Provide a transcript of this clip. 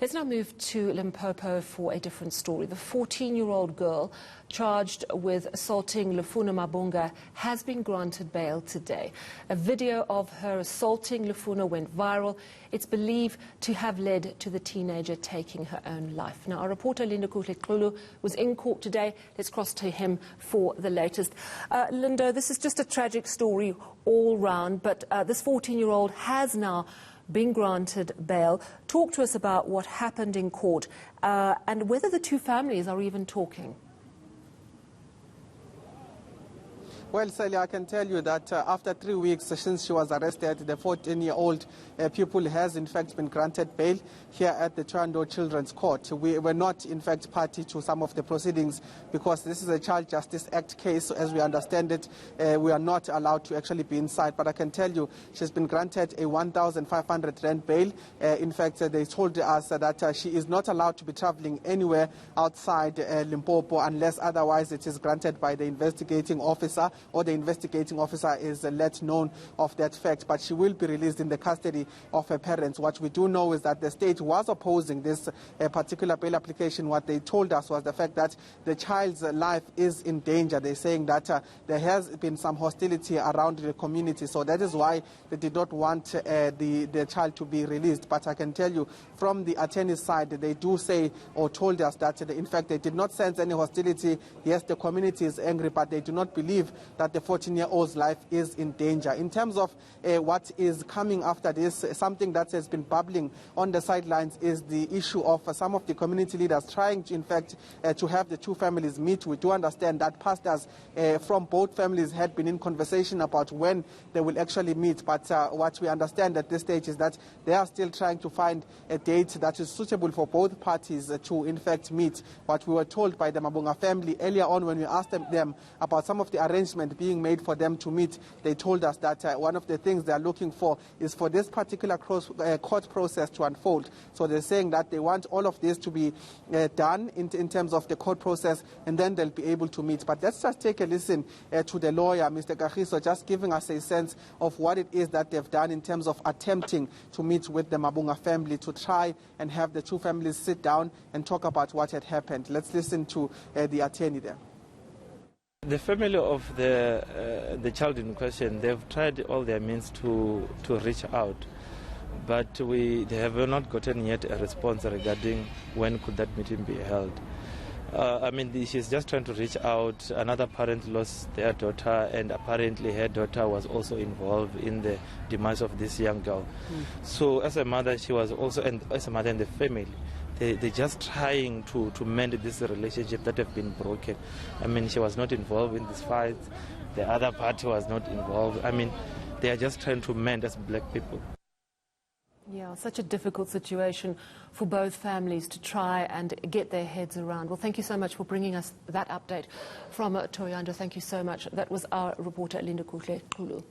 Let's now move to Limpopo for a different story. The 14-year-old girl charged with assaulting Lufuno Mavhunga has been granted bail today. A video of her assaulting Lufuno went viral. It's believed to have led to the teenager taking her own life. Now, our reporter Linda Kuhle was in court today. Let's cross to him for the latest. Linda, this is just a tragic story all round, but this 14-year-old has now been granted bail. Talk to us about what happened in court and whether the two families are even talking. Well, Sally, I can tell you that after 3 weeks since she was arrested, the 14-year-old pupil has in fact been granted bail here at the Chando Children's Court. We were not in fact party to some of the proceedings because this is a Child Justice Act case. So as we understand it, we are not allowed to actually be inside. But I can tell you she's been granted a 1,500 rand bail. In fact, they told us that she is not allowed to be traveling anywhere outside Limpopo unless otherwise it is granted by the investigating officer, or the investigating officer is let known of that fact, but she will be released in the custody of her parents. What we do know is that the state was opposing this particular bail application. What they told us was the fact that the child's life is in danger. They're saying that there has been some hostility around the community, so that is why they did not want the child to be released. But I can tell you from the attorney's side, they do say or told us that in fact they did not sense any hostility. Yes, the community is angry, but they do not believe that the 14-year-old's life is in danger. In terms of what is coming after this, something that has been bubbling on the sidelines is the issue of some of the community leaders trying to, in fact, to have the two families meet. We do understand that pastors from both families had been in conversation about when they will actually meet, but what we understand at this stage is that they are still trying to find a date that is suitable for both parties to, in fact, meet. What we were told by the Mavhunga family earlier on when we asked them about some of the arrangements being made for them to meet, they told us that one of the things they are looking for is for this particular court process to unfold. So they're saying that they want all of this to be done in terms of the court process, and then they'll be able to meet. But let's just take a listen to the lawyer, Mr. Kagiso, just giving us a sense of what it is that they've done in terms of attempting to meet with the Mavhunga family to try and have the two families sit down and talk about what had happened. Let's listen to the attorney there. The family of the child in question, they've tried all their means to reach out, but they have not gotten yet a response regarding when could that meeting be held. I mean, she's just trying to reach out. Another parent lost their daughter, and apparently her daughter was also involved in the demise of this young girl. So as a mother, she was also, and as a mother and the family, they're just trying to mend this relationship that have been broken. I mean, she was not involved in this fight. The other party was not involved. I mean, they are just trying to mend as black people. Yeah, such a difficult situation for both families to try and get their heads around. Well, thank you so much for bringing us that update from Toriando. Thank you so much. That was our reporter, Linda Kuhle.